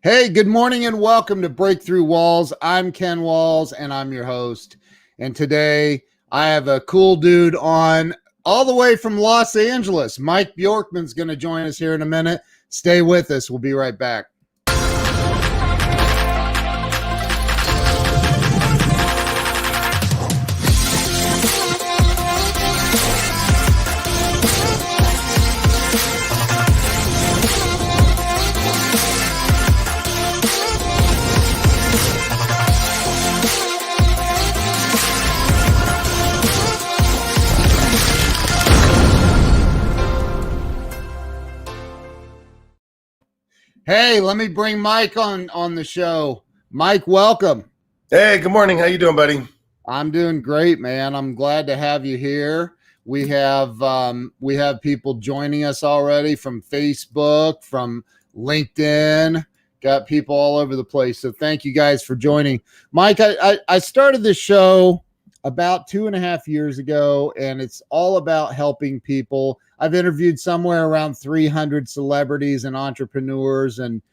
Hey, good morning and welcome to Breakthrough Walls. I'm Ken Walls and I'm your host. And today I have a cool dude on all the way from Los Angeles. Mike Bjorkman's going to join us here in a minute. Stay with us. We'll be right back. Hey, let me bring Mike on the show. Mike, welcome. Hey, good morning. How you doing, buddy? I'm doing great, man. I'm glad to have you here. We have people joining us already from Facebook, from LinkedIn. Got people all over the place. So thank you guys for joining. Mike, I started this show about 2.5 years ago, and it's all about helping people. I've interviewed somewhere around 300 celebrities and entrepreneurs, and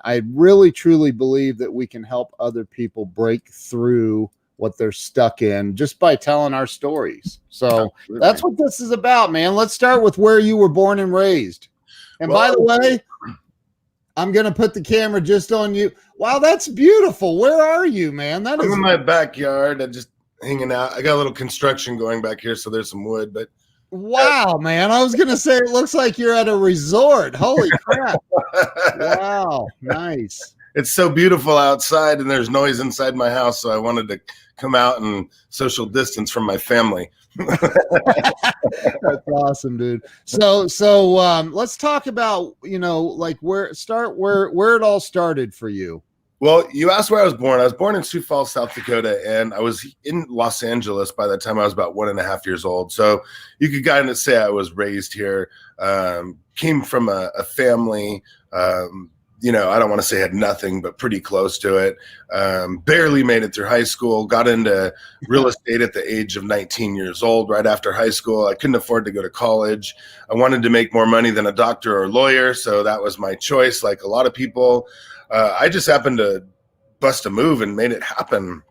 I really truly believe that we can help other people break through what they're stuck in just by telling our stories. So that's what this is about, man. Let's start with where you were born and raised. And by the way, I'm going to put the camera just on you. Wow, that's beautiful. Where are you, man? I'm in my backyard. I'm just hanging out. I got a little construction going back here, so there's some wood, but wow, man. I was going to say it looks like you're at a resort. Holy crap. Wow, nice. It's so beautiful outside and there's noise inside my house, so I wanted to come out and social distance from my family. That's awesome, dude. So let's talk about, like where it all started for you. Well, you asked where I was born. I was born in Sioux Falls, South Dakota, and I was in Los Angeles by the time I was about 1.5 years old. So you could kind of say I was raised here. Came from a family, I don't want to say had nothing, but pretty close to it. Barely made it through high school, got into real estate at the age of 19 years old, right after high school. I couldn't afford to go to college. I wanted to make more money than a doctor or a lawyer, so that was my choice, like a lot of people. I just happened to bust a move and made it happen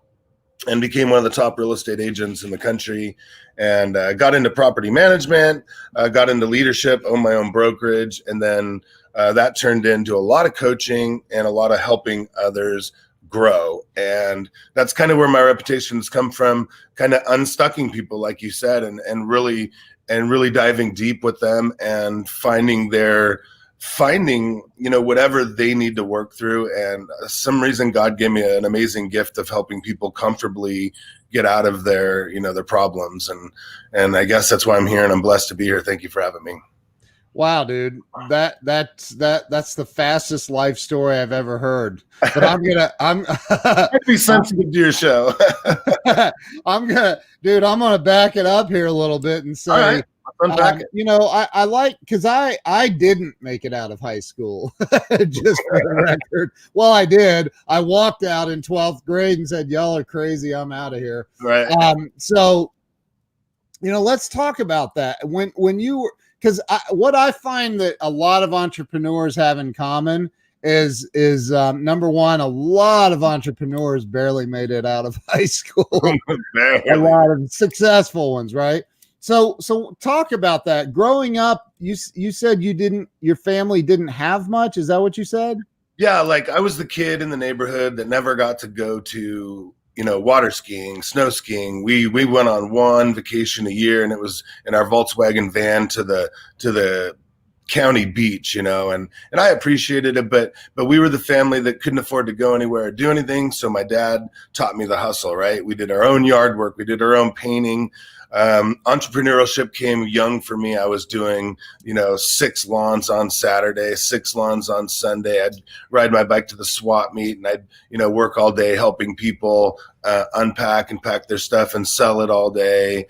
and became one of the top real estate agents in the country, and got into property management, got into leadership, owned my own brokerage, and then that turned into a lot of coaching and a lot of helping others grow. And that's kind of where my reputation has come from, kind of unstucking people, like you said, and really diving deep with them and finding whatever they need to work through. And some reason God gave me an amazing gift of helping people comfortably get out of their problems. And I guess that's why I'm here, and I'm blessed to be here. Thank you for having me. Wow, dude, that's the fastest life story I've ever heard. But I'm be sensitive to your show. I'm gonna back it up here a little bit and say, I like, because I didn't make it out of high school, just for the record. Well, I did. I walked out in 12th grade and said, y'all are crazy, I'm out of here. Right. So let's talk about that. When you were, because what I find that a lot of entrepreneurs have in common is number one, a lot of entrepreneurs barely made it out of high school. A lot of successful ones, right? So talk about that. Growing up, you said your family didn't have much. Is that what you said? Yeah, like I was the kid in the neighborhood that never got to go to water skiing, snow skiing. We went on one vacation a year, and it was in our Volkswagen van to the county beach, and I appreciated it, but we were the family that couldn't afford to go anywhere or do anything. So my dad taught me the hustle, right? We did our own yard work. We did our own painting. Entrepreneurship came young for me. I was doing, 6 lawns on Saturday, 6 lawns on Sunday. I'd ride my bike to the swap meet, and I'd, work all day helping people unpack and pack their stuff and sell it all day.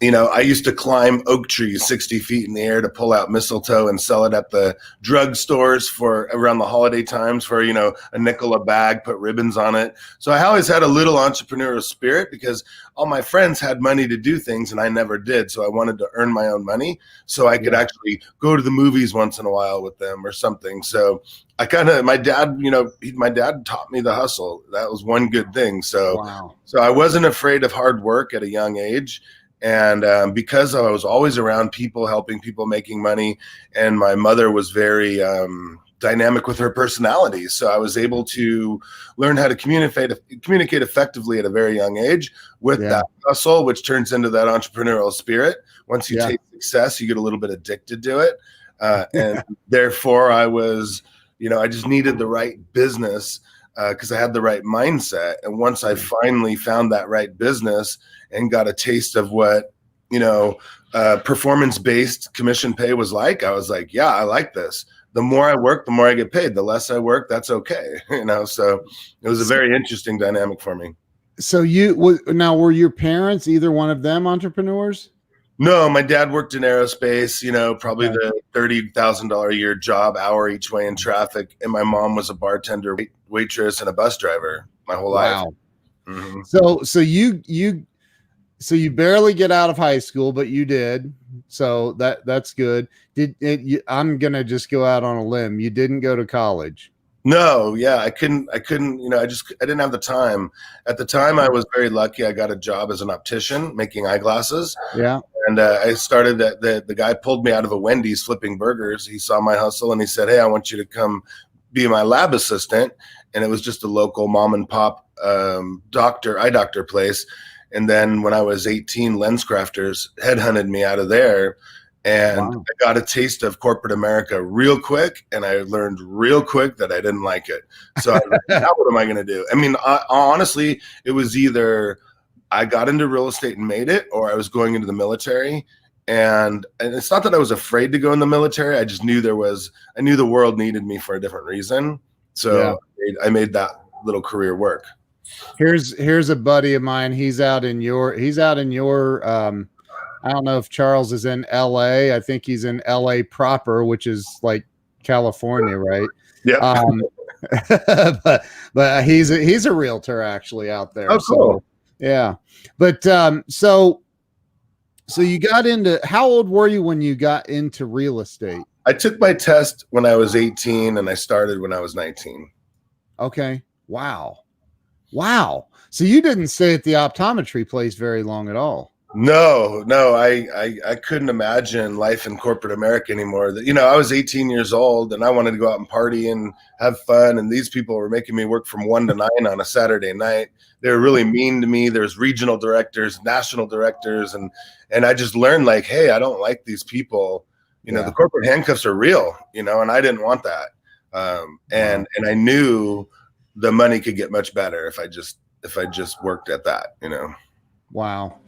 I used to climb oak trees 60 feet in the air to pull out mistletoe and sell it at the drug stores for around the holiday times for, a nickel a bag, put ribbons on it. So I always had a little entrepreneurial spirit because all my friends had money to do things and I never did. So I wanted to earn my own money so I could actually go to the movies once in a while with them or something. So my dad taught me the hustle. That was one good thing. So I wasn't afraid of hard work at a young age. And because I was always around people, helping people, making money, and my mother was very dynamic with her personality, so I was able to learn how to communicate effectively at a very young age with that hustle, which turns into that entrepreneurial spirit. Once you take success, you get a little bit addicted to it, and therefore I was, I just needed the right business because I had the right mindset. And once I finally found that right business and got a taste of what, performance-based commission pay was like, I was like, yeah, I like this. The more I work, the more I get paid. The less I work, that's okay. So it was a very interesting dynamic for me. So were your parents, either one of them, entrepreneurs? No, my dad worked in aerospace, probably the $30,000 a year job, hour each way in traffic. And my mom was a bartender, waitress, and a bus driver my whole life. Mm-hmm. So you barely get out of high school, but you did. So that's good. I'm going to just go out on a limb. You didn't go to college. No, yeah, I couldn't, I didn't have the time. At the time, I was very lucky. I got a job as an optician making eyeglasses. Yeah. And I started the guy pulled me out of a Wendy's flipping burgers. He saw my hustle and he said, "Hey, I want you to come be my lab assistant." And it was just a local mom and pop eye doctor place. And then when I was 18, LensCrafters headhunted me out of there. And I got a taste of corporate America real quick. And I learned real quick that I didn't like it. So I was like, now what am I going to do? I mean, honestly, it was either I got into real estate and made it, or I was going into the military. And it's not that I was afraid to go in the military. I just knew I knew the world needed me for a different reason. So I made that little career work. Here's a buddy of mine. He's out in your I don't know if Charles is in LA. I think he's in LA proper, which is like California, right? Yeah. But he's a realtor actually out there. Oh, cool. So, yeah. But so you got into, how old were you when you got into real estate? I took my test when I was 18 and I started when I was 19. Okay. Wow. So you didn't stay at the optometry place very long at all. No, I couldn't imagine life in corporate America anymore. I was 18 years old and I wanted to go out and party and have fun. And these people were making me work from 1 to 9 on a Saturday night. They were really mean to me. There's regional directors, national directors. And I just learned like, hey, I don't like these people. The corporate handcuffs are real, and I didn't want that. And I knew the money could get much better if I just worked at that, Wow.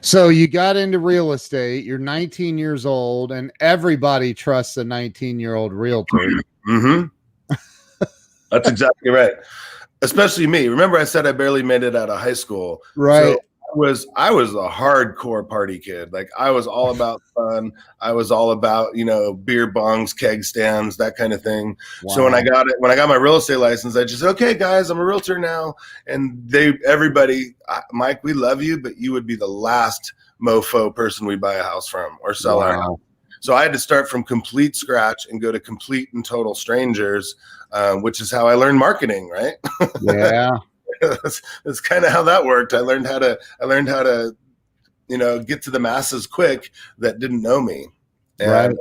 So you got into real estate, you're 19 years old, and everybody trusts a 19-year-old realtor. Mm-hmm. That's exactly right. Especially me. Remember I said I barely made it out of high school. Right. So I was a hardcore party kid. Like I was all about fun. I was all about, beer bongs, keg stands, that kind of thing. Wow. So when I got my real estate license, I just said, okay, guys, I'm a realtor now. And everybody, Mike, we love you, but you would be the last mofo person we buy a house from or sell our house. So I had to start from complete scratch and go to complete and total strangers, which is how I learned marketing, right? Yeah. That's kind of how that worked. I learned how to, get to the masses quick that didn't know me. And, right.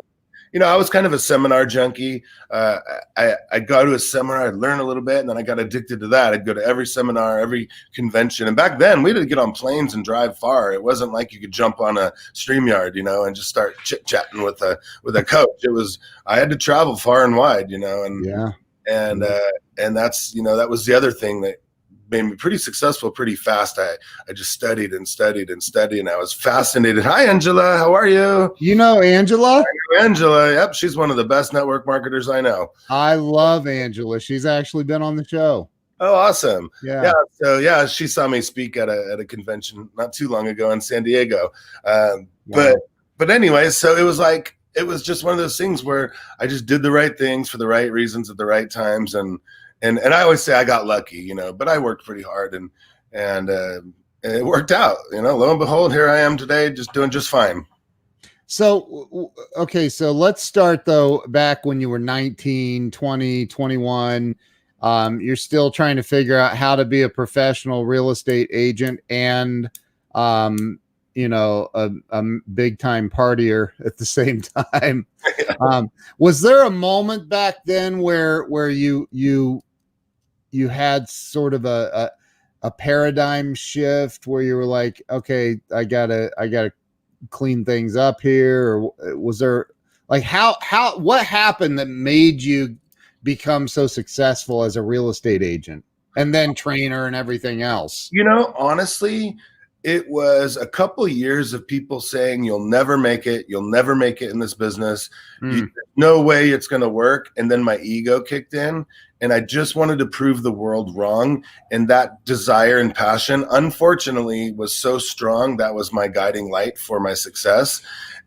I was kind of a seminar junkie. I'd go to a seminar, I'd learn a little bit, and then I got addicted to that. I'd go to every seminar, every convention. And back then we had to get on planes and drive far. It wasn't like you could jump on a StreamYard, and just start chit-chatting with a coach. I had to travel far and wide, and that's, that was the other thing that made me pretty successful pretty fast. I just studied and studied and studied, and I was fascinated. Hi, Angela. How are you? You know Angela? I know Angela. Yep. She's one of the best network marketers I know. I love Angela. She's actually been on the show. Oh, awesome. Yeah. Yeah. So yeah, she saw me speak at a convention not too long ago in San Diego. Um, but Wow. but anyway, so it was like it was just one of those things where I just did the right things for the right reasons at the right times, and I always say I got lucky, but I worked pretty hard and it worked out. Lo and behold, here I am today, just doing just fine. So, okay, so let's start though back when you were 19, 20, 21. You're still trying to figure out how to be a professional real estate agent and, a big time partier at the same time. Was there a moment back then where you had sort of a paradigm shift where you were like, okay, I gotta clean things up here? Or was there like what happened that made you become so successful as a real estate agent and then trainer and everything else? Honestly, it was a couple years of people saying you'll never make it in this business. No way it's going to work. And then my ego kicked in and I just wanted to prove the world wrong. And that desire and passion, unfortunately, was so strong. That was my guiding light for my success.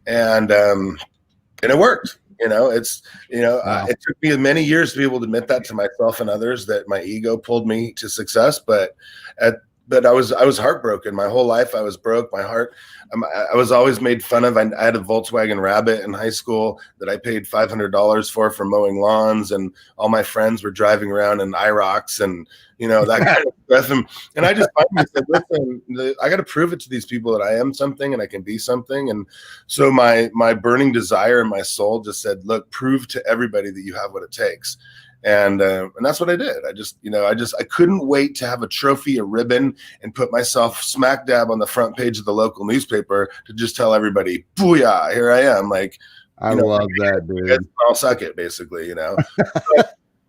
And it worked. Wow. It took me many years to be able to admit that to myself and others, that my ego pulled me to success. But I was heartbroken. My whole life I was broke. My heart, I was always made fun of. I had a Volkswagen Rabbit in high school that I paid $500 for mowing lawns, and all my friends were driving around in IROCs and that kind of stuff. And I just finally said, listen, I got to prove it to these people that I am something and I can be something. And so my burning desire in my soul just said, look, prove to everybody that you have what it takes. And that's what I did. I couldn't wait to have a trophy, a ribbon, and put myself smack dab on the front page of the local newspaper to just tell everybody, booyah, here I am. Like, I love that, dude. I'll suck it, basically,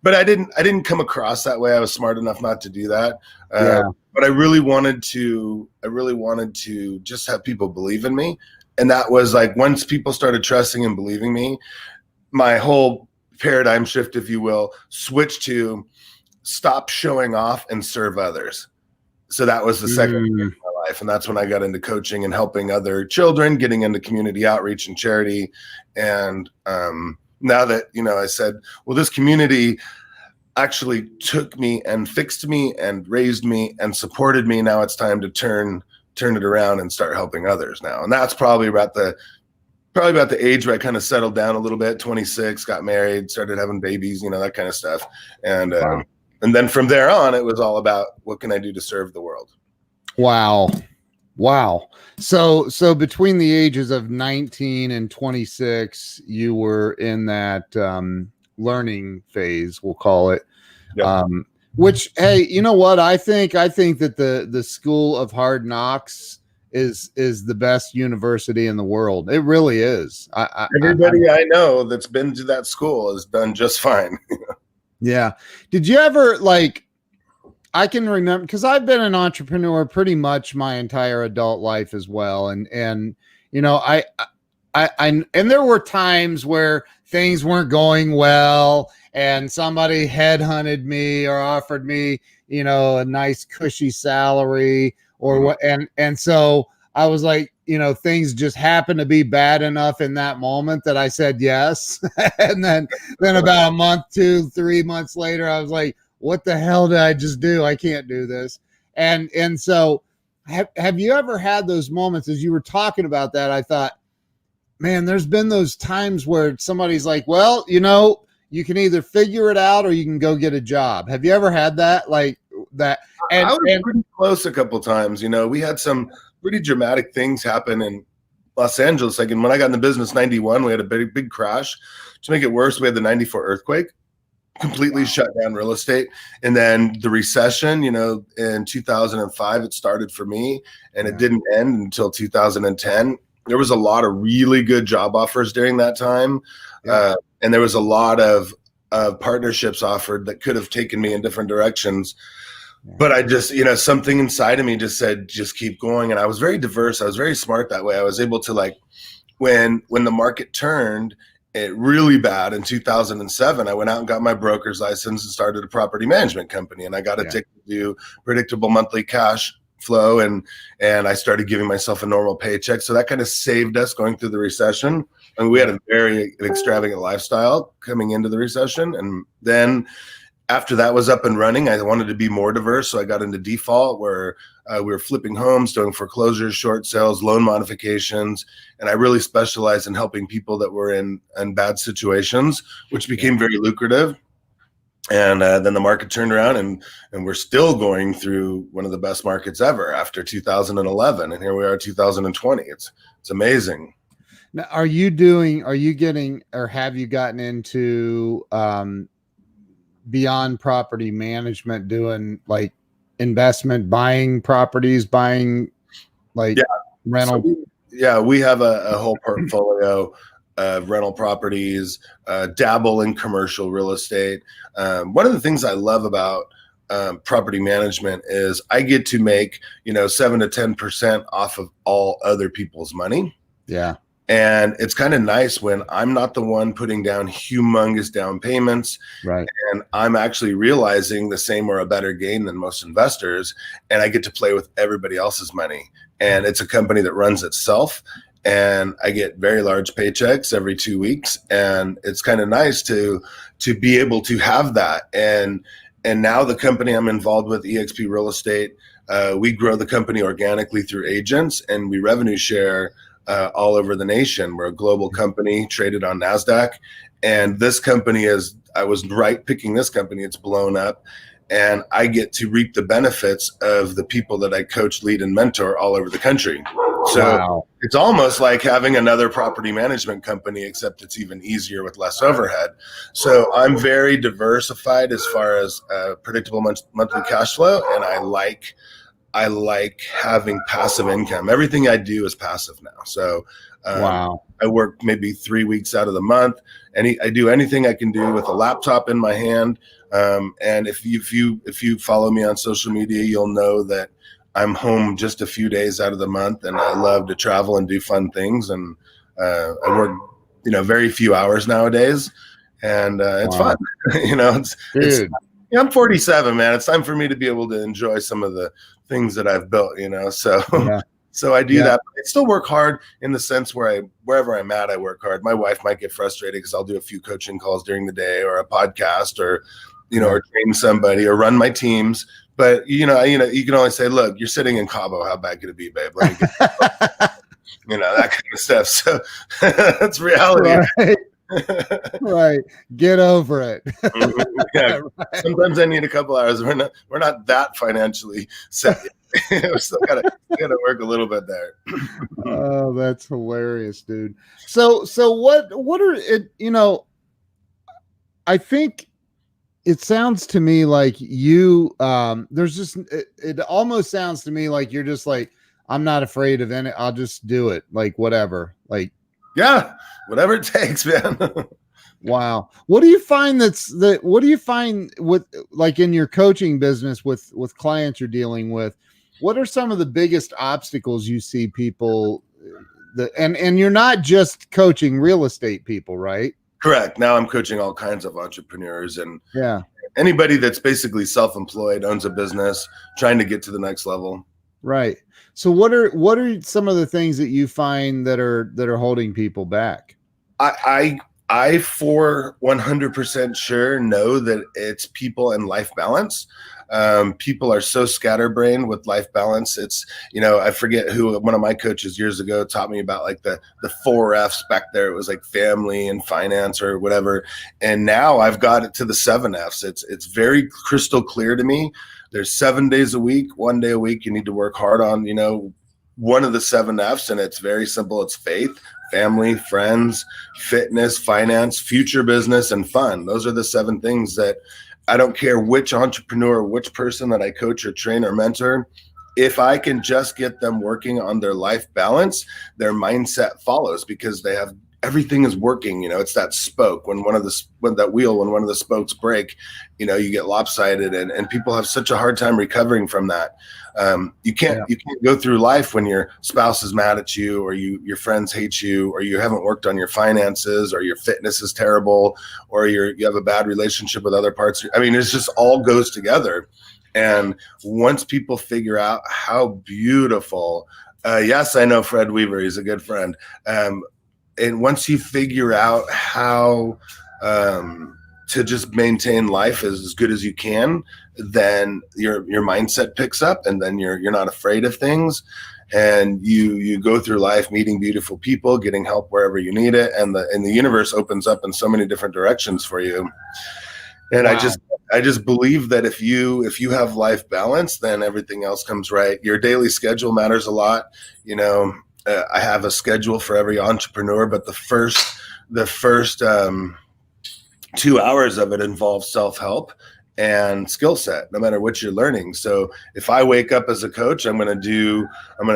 but I didn't come across that way. I was smart enough not to do that. But I really wanted to just have people believe in me. And that was like, once people started trusting and believing me, my whole paradigm shift, if you will, switch to stop showing off and serve others. So that was the second thing in my life. And that's when I got into coaching and helping other children, getting into community outreach and charity. And now that, I said, well, this community actually took me and fixed me and raised me and supported me. Now it's time to turn it around and start helping others now. And that's probably about the age where I kind of settled down a little bit, 26, got married, started having babies, that kind of stuff. And wow. And then from there on, it was all about what can I do to serve the world? Wow. So between the ages of 19 and 26, you were in that learning phase, we'll call it. Yep. Which, hey, you know what? I think that the School of Hard Knocks is the best university in the world. It really is. Everybody I know that's been to that school has done just fine. Yeah. Did you ever I can remember, because I've been an entrepreneur pretty much my entire adult life as well. And I and there were times where things weren't going well and somebody headhunted me or offered me, a nice cushy salary or what. And so I was like, things just happened to be bad enough in that moment that I said yes. And then about a month, 2-3 months later, I was like, what the hell did I just do? I can't do this. And so have you ever had those moments? As you were talking about that, I thought, man, there's been those times where somebody's like, well, you can either figure it out or you can go get a job. Have you ever had that? Like that? And I was pretty close a couple times. We had some pretty dramatic things happen in Los Angeles. Like when I got in the business, 91, we had a big crash. To make it worse, we had the 94 earthquake, completely shut down real estate. And then the recession, in 2005, it started for me and it didn't end until 2010. There was a lot of really good job offers during that time. And there was a lot of partnerships offered that could have taken me in different directions. But I just, something inside of me just said, just keep going. And I was very diverse. I was very smart that way. I was able to when the market turned it really bad in 2007. I went out and got my broker's license and started a property management company, and I got addicted to predictable monthly cash flow, and I started giving myself a normal paycheck. So that kind of saved us going through the recession. I mean, we had a very extravagant lifestyle coming into the recession, and then after that was up and running, I wanted to be more diverse. So I got into default, where we were flipping homes, doing foreclosures, short sales, loan modifications. And I really specialized in helping people that were in bad situations, which became very lucrative. And then the market turned around, and we're still going through one of the best markets ever after 2011. And here we are, 2020. It's amazing. Now, have you gotten into beyond property management, doing like investment, buying properties, buying like rental? So we have a whole portfolio of rental properties, dabble in commercial real estate. One of the things I love about property management is I get to make 7 to 10% off of all other people's money. Yeah. And it's kind of nice when I'm not the one putting down humongous down payments. Right. And I'm actually realizing the same or a better gain than most investors. And I get to play with everybody else's money. And it's a company that runs itself. And I get very large paychecks every 2 weeks. And it's kind of nice to be able to have that. And now the company I'm involved with, eXp Real Estate, we grow the company organically through agents, and we revenue share all over the nation. We're a global company traded on NASDAQ. And this company I was right picking this company. It's blown up. And I get to reap the benefits of the people that I coach, lead, and mentor all over the country. So It's almost like having another property management company, except it's even easier with less overhead. So I'm very diversified as far as predictable monthly cash flow. And I like having passive income. Everything I do is passive now. So I work maybe 3 weeks out of the month. I do anything I can do with a laptop in my hand. And if you follow me on social media, you'll know that I'm home just a few days out of the month, and I love to travel and do fun things. And I work, very few hours nowadays, and it's fun. I'm 47, man. It's time for me to be able to enjoy some of the things that I've built, So I do that. I still work hard in the sense where wherever I'm at, I work hard. My wife might get frustrated because I'll do a few coaching calls during the day, or a podcast, or or train somebody, or run my teams. But you can only say, look, you're sitting in Cabo. How bad could it be, babe? Let me get that kind of stuff. So that's reality. Right. Right. Get over it. Yeah. Right. Sometimes I need a couple hours. We're not that financially set yet. We still gotta work a little bit there. Oh, that's hilarious, dude. So what are it? I think it sounds to me like you there's just it almost sounds to me like you're just like, I'm not afraid of any, I'll just do it, like whatever, like whatever it takes, man. Wow. What do you find what do you find with, like, in your coaching business with clients you're dealing with? What are some of the biggest obstacles you see people and you're not just coaching real estate people, right? Correct. Now I'm coaching all kinds of entrepreneurs and anybody that's basically self-employed, owns a business, trying to get to the next level. Right. So what are some of the things that you find that are holding people back? I for 100% sure know that it's people and life balance. People are so scatterbrained with life balance. It's, I forget who, one of my coaches years ago taught me about like the 4 F's back there. It was like family and finance or whatever. And now I've got it to the 7 F's. It's very crystal clear to me. There's 7 days a week, 1 day a week. You need to work hard on, one of the 7 F's, and it's very simple. It's faith, family, friends, fitness, finance, future business, and fun. Those are the 7 things that I don't care which entrepreneur, which person that I coach or train or mentor. If I can just get them working on their life balance, their mindset follows, because they have everything is working. It's that spoke when when one of the spokes break, you get lopsided, and people have such a hard time recovering from that. You can't go through life when your spouse is mad at you, or your friends hate you, or you haven't worked on your finances, or your fitness is terrible, or you have a bad relationship with other parts. I mean, it's just all goes together. And once people figure out how beautiful, yes, I know Fred Weaver, he's a good friend. And once you figure out how to just maintain life as good as you can, then your mindset picks up, and then you're not afraid of things, and you go through life meeting beautiful people, getting help wherever you need it, and the universe opens up in so many different directions for you. And wow. I just believe that if you have life balance, then everything else comes right. Your daily schedule matters a lot. I have a schedule for every entrepreneur, but the first 2 hours of it involves self-help and skill set, no matter what you're learning. So if I wake up as a coach, I'm going to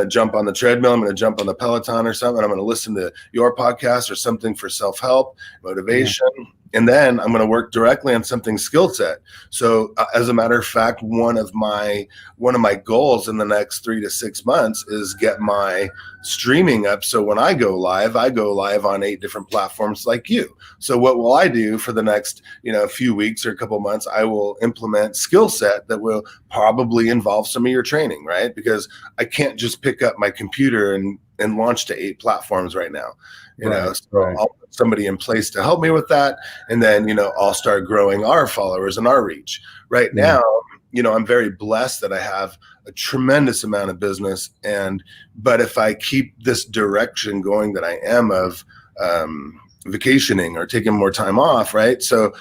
jump on the treadmill, I'm going to jump on the Peloton or something. I'm going to listen to your podcast or something for self-help, motivation. Yeah. And then I'm going to work directly on something skill set. So as a matter of fact, one of my goals in the next 3 to 6 months is get my streaming up. So when I go live on 8 different platforms like you. So what will I do for the next, few weeks or a couple months? I will implement skill set that will probably involve some of your training, right? Because I can't just pick up my computer and launch to 8 platforms right now. I'll put somebody in place to help me with that. And then, I'll start growing our followers and our reach. Right now, I'm very blessed that I have a tremendous amount of business. But if I keep this direction going that I am of vacationing or taking more time off, right? So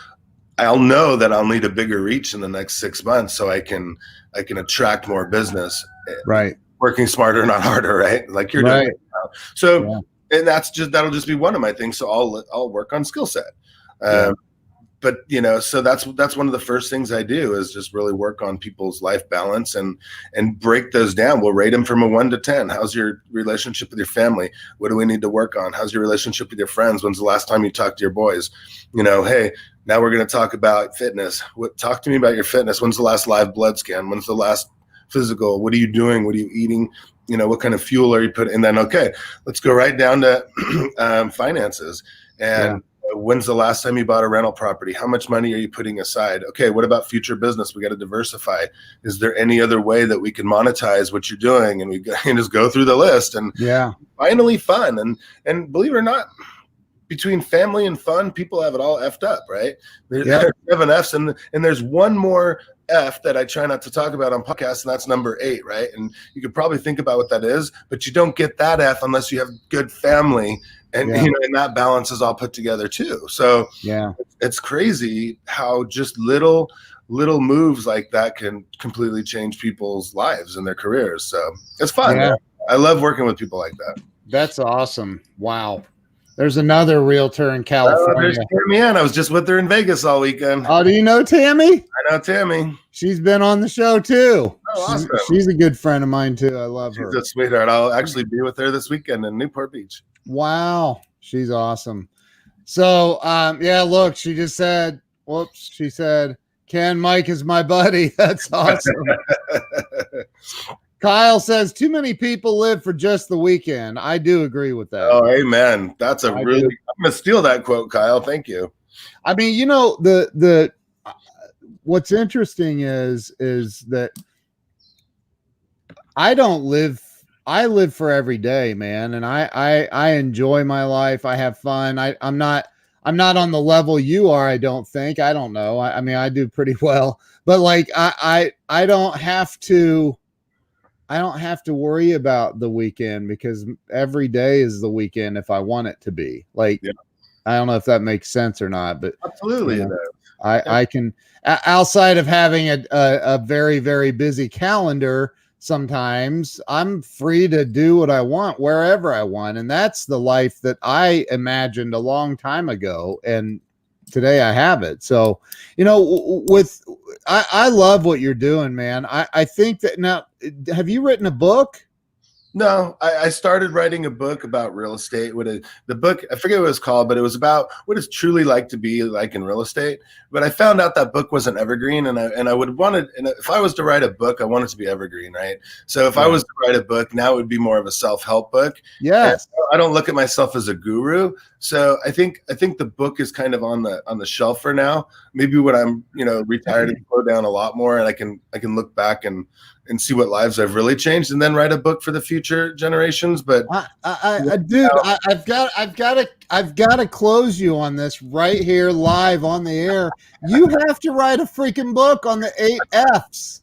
I'll know that I'll need a bigger reach in the next 6 months, so I can attract more business. Right. Working smarter, not harder, right? Like you're doing right now. So. Yeah. And that'll just be one of my things. So I'll work on skill set. But so that's one of the first things I do is just really work on people's life balance and break those down. We'll rate them from a 1 to 10. How's your relationship with your family? What do we need to work on? How's your relationship with your friends? When's the last time you talked to your boys? Hey, now we're going to talk about fitness. Talk to me about your fitness. When's the last live blood scan? When's the last physical? What are you doing? What are you eating? What kind of fuel are you putting? And then, okay, let's go right down to finances. And when's the last time you bought a rental property? How much money are you putting aside? Okay, what about future business? We got to diversify. Is there any other way that we can monetize what you're doing? And we can just go through the list. And finally fun. And believe it or not, between family and fun, people have it all effed up, right? There's 7 F's, and there's one more F that I try not to talk about on podcasts, and that's number 8, right? And you could probably think about what that is, but you don't get that F unless you have good family, and and that balance is all put together too. So it's crazy how just little moves like that can completely change people's lives and their careers. So it's fun. Man. I love working with people like that. That's awesome. Wow. There's another realtor in California. There's Tammy Ann. I was just with her in Vegas all weekend. Oh, do you know Tammy? I know Tammy. She's been on the show too. Oh, awesome. She's a good friend of mine too. I love her. She's a sweetheart. I'll actually be with her this weekend in Newport Beach. Wow. She's awesome. So, look, she just said, she said, Ken, Mike is my buddy. That's awesome. Kyle says too many people live for just the weekend. I do agree with that. Oh, amen. That's I'm going to steal that quote, Kyle. Thank you. I mean, the what's interesting is that I live for every day, man. And I enjoy my life. I have fun. I'm not on the level you are. I don't think, I don't know. I mean, I do pretty well, but like, I don't have to worry about the weekend because every day is the weekend if I want it to be. Like, I don't know if that makes sense or not, but absolutely, I can, outside of having a very, very busy calendar, sometimes I'm free to do what I want wherever I want, and that's the life that I imagined a long time ago, and today I have it. So, I love what you're doing, man. I think that now, have you written a book? No, I started writing a book about real estate. The book, I forget what it was called, but it was about what it's truly like to be like in real estate. But I found out that book wasn't evergreen, and I would want it. And if I was to write a book, I want it to be evergreen, right? So if I was to write a book, now it would be more of a self-help book. Yes. And I don't look at myself as a guru. So I think the book is kind of on the shelf for now. Maybe when I'm retired and slow down a lot more, and I can look back and see what lives I've really changed, and then write a book for the future generations. But dude, I've got to close you on this right here live on the air. You have to write a freaking book on the 8 Fs.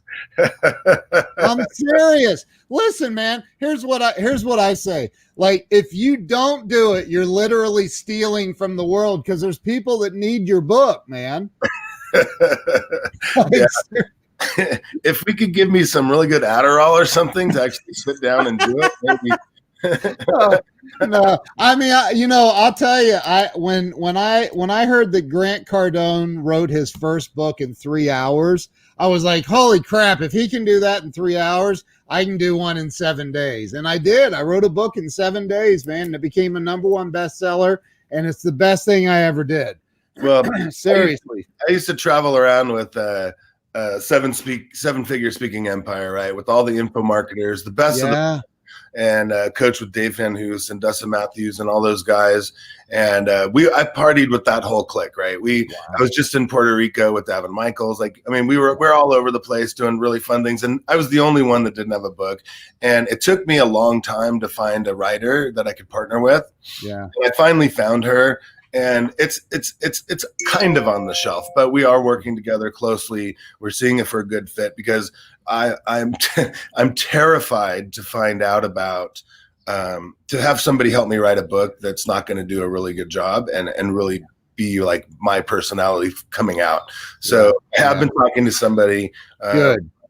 I'm serious. Listen, man, here's what I say. Like, if you don't do it, you're literally stealing from the world, because there's people that need your book, man. Yeah. If we could give me some really good Adderall or something to actually sit down and do it, maybe. No, I mean, I'll tell you, when I heard that Grant Cardone wrote his first book in 3 hours, I was like, holy crap, if he can do that in 3 hours, I can do one in 7 days. And I did. I wrote a book in 7 days, man, and it became a #1 bestseller, and it's the best thing I ever did. Well, seriously. I used to travel around with seven-figure speaking empire, right? With all the info marketers, the best of the, and coach with Dave Van Hoos and Dustin Matthews and all those guys. And I partied with that whole clique, right? I was just in Puerto Rico with Davin Michaels. Like, I mean, we're all over the place doing really fun things. And I was the only one that didn't have a book. And it took me a long time to find a writer that I could partner with. Yeah. And I finally found her. And it's kind of on the shelf, but we are working together closely. We're seeing if we're a good fit, because I'm terrified to find out about to have somebody help me write a book that's not going to do a really good job and really be like my personality coming out. So I have been talking to somebody.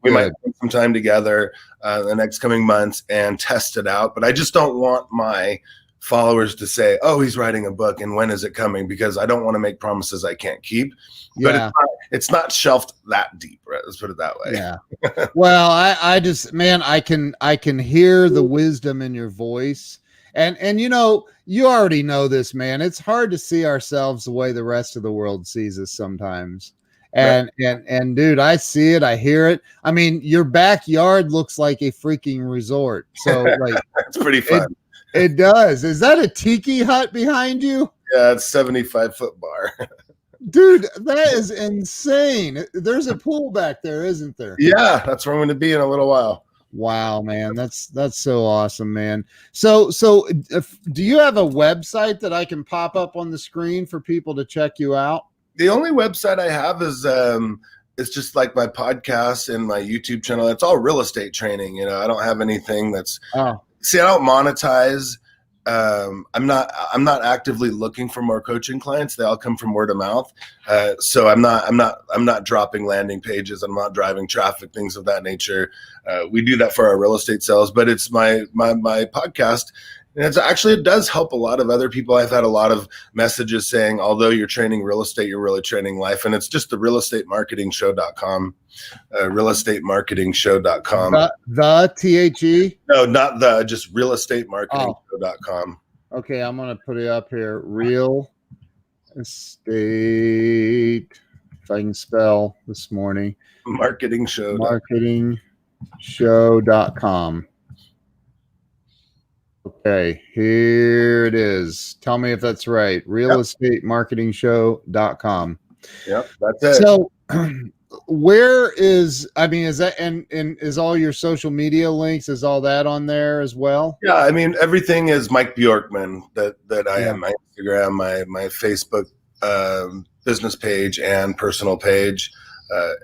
We might spend some time together the next coming months and test it out. But I just don't want my followers to say, oh, he's writing a book and when is it coming, because I don't want to make promises I can't keep. But it's not shelved that deep, right? Let's put it that way. Yeah. Well, I just, man, I can hear the wisdom in your voice. And you already know this, man. It's hard to see ourselves the way the rest of the world sees us sometimes. And dude, I see it, I hear it. I mean, your backyard looks like a freaking resort. So like it's pretty fun. It does. Is that a tiki hut behind you? Yeah, it's 75-foot bar. Dude, that is insane. There's a pool back there, isn't there? Yeah, that's where I'm going to be in a little while. Wow, man. That's so awesome, man. So do you have a website that I can pop up on the screen for people to check you out? The only website I have is just like my podcast and my YouTube channel. It's all real estate training. I don't have anything that's See, I don't monetize. I'm not actively looking for more coaching clients. They all come from word of mouth. So I'm not dropping landing pages. I'm not driving traffic, things of that nature. We do that for our real estate sales, but it's my podcast. And it does help a lot of other people. I've had a lot of messages saying, although you're training real estate, you're really training life. And it's just the realestatemarketingshow.com, realestatemarketingshow.com. The THE? No, not the, just realestatemarketingshow.com. Okay, I'm going to put it up here. Real estate, if I can spell this morning. Marketingshow.com. Okay, here it is. Tell me if that's right. realestatemarketingshow.com. Yep, that's it. So where is that, and is all your social media links, is all that on there as well? Yeah, I mean, everything is Mike Bjorkman that I am. My Instagram, my Facebook business page and personal page.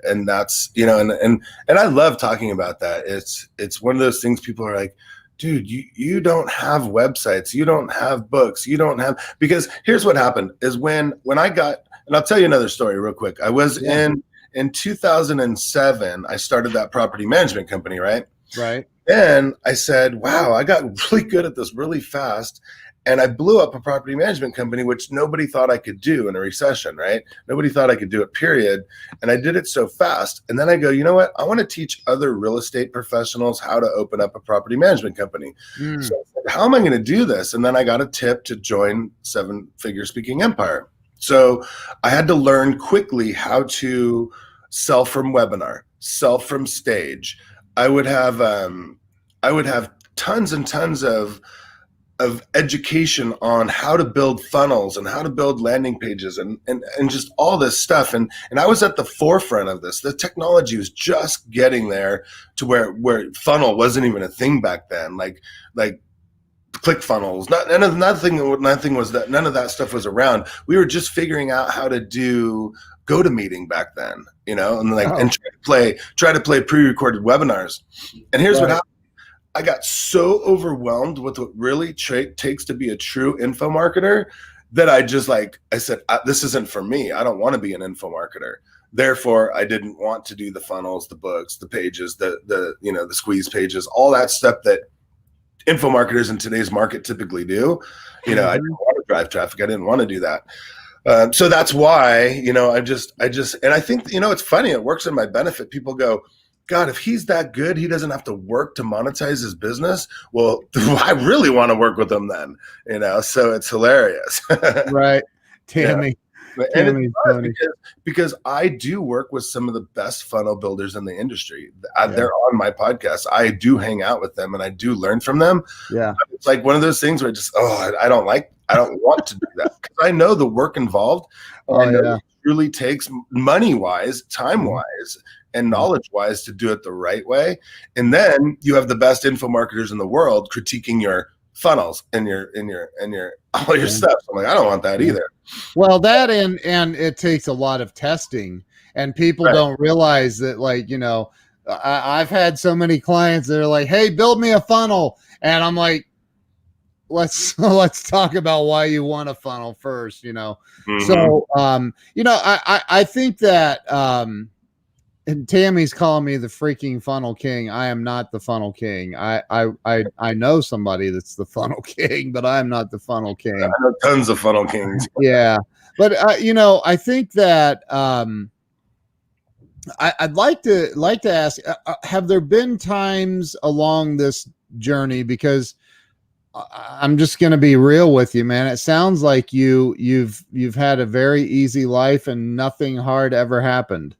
And that's, and I love talking about that. It's one of those things people are like, dude, you don't have websites, you don't have books, you don't have, because here's what happened is when I got, and I'll tell you another story real quick. I was in 2007, I started that property management company, right? Right. Then I said, wow, I got really good at this really fast. And I blew up a property management company, which nobody thought I could do in a recession, right? Nobody thought I could do it, period. And I did it so fast. And then I go, you know what? I want to teach other real estate professionals how to open up a property management company. So I said, how am I going to do this? And then I got a tip to join Seven Figure Speaking Empire. So I had to learn quickly how to sell from webinar, sell from stage. I would have tons and tons of education on how to build funnels and how to build landing pages and just all this stuff. And I was at the forefront of this. The technology was just getting there to where funnel wasn't even a thing back then. Like click funnels, none of that stuff was around. We were just figuring out how to do GoToMeeting back then, and and try to play pre-recorded webinars. And here's what happened. I got so overwhelmed with what really takes to be a true info marketer that I said, this isn't for me. I don't want to be an info marketer. Therefore, I didn't want to do the funnels, the books, the pages, the squeeze pages, all that stuff that info marketers in today's market typically do. I didn't want to drive traffic. I didn't want to do that. So that's why, I just, and I think, it's funny. It works in my benefit. People go, God, if he's that good, he doesn't have to work to monetize his business. Well, I really want to work with him then, so it's hilarious. Right. Tammy. Yeah. And it's funny because I do work with some of the best funnel builders in the industry. They're on my podcast. I do hang out with them and I do learn from them. Yeah. It's like one of those things where I don't want to do that because I know the work involved. It really takes money-wise, time-wise, and knowledge-wise to do it the right way. And then you have the best info marketers in the world critiquing your funnels and your all your stuff. I'm like, I don't want that either. Well, that and it takes a lot of testing, and people don't realize that. I've had so many clients that are like, "Hey, build me a funnel," and I'm like, let's talk about why you want a funnel first. So I think that and Tammy's calling me the freaking funnel king. I am not the funnel king. I know somebody that's the funnel king, but I am not the funnel king. I know tons of funnel kings. Yeah. But I think that I'd like to ask, have there been times along this journey, because I'm just going to be real with you, man. It sounds like you've had a very easy life and nothing hard ever happened.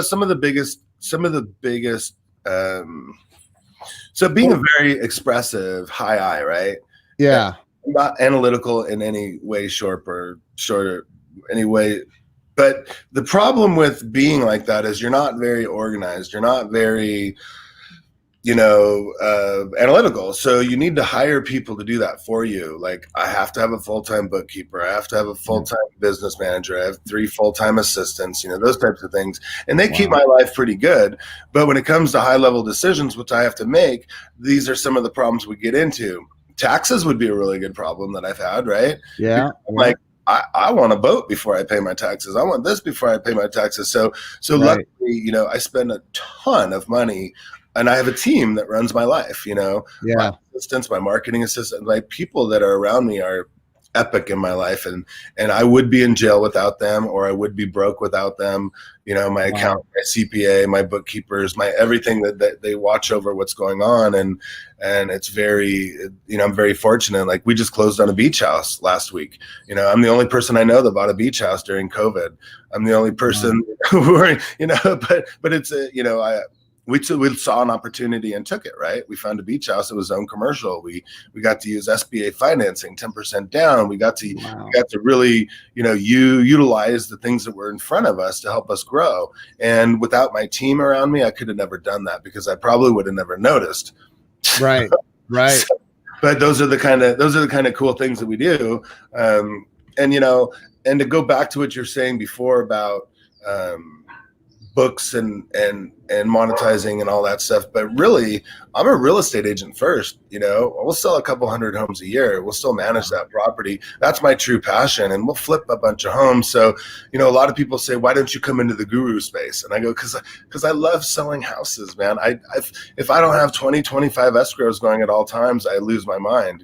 Some of the biggest so being a very expressive high I, right? Yeah. I'm not analytical in any way, short or any way. But the problem with being like that is you're not very organized. You're not very, analytical. So you need to hire people to do that for you. Like, I have to have a full-time bookkeeper. I have to have a full-time business manager. I have 3 full-time assistants, those types of things. And they keep my life pretty good. But when it comes to high-level decisions, which I have to make, these are some of the problems we get into. Taxes would be a really good problem that I've had, right? Yeah. Like, I want a boat before I pay my taxes. I want this before I pay my taxes. So luckily, I spend a ton of money, and I have a team that runs my life. My assistants, my marketing assistant, like people that are around me are epic in my life, and I would be in jail without them, or I would be broke without them. My accountant, my CPA, my bookkeepers, my everything that they watch over what's going on, and it's very, I'm very fortunate. Like, we just closed on a beach house last week. I'm the only person I know that bought a beach house during COVID. I'm the only person but it's we saw an opportunity and took it, right? We found a beach house. It was zone commercial. We got to use SBA financing, 10% down. We got to really, utilize the things that were in front of us to help us grow. And without my team around me, I could have never done that, because I probably would have never noticed. Right. Right. But those are the kind of cool things that we do. And to go back to what you're saying before about, books and monetizing and all that stuff. But really, I'm a real estate agent first. We'll sell a couple hundred homes a year. We'll still manage that property. That's my true passion, and we'll flip a bunch of homes. So, a lot of people say, why don't you come into the guru space? And I go, because I love selling houses, man. If I don't have 20, 25 escrows going at all times, I lose my mind,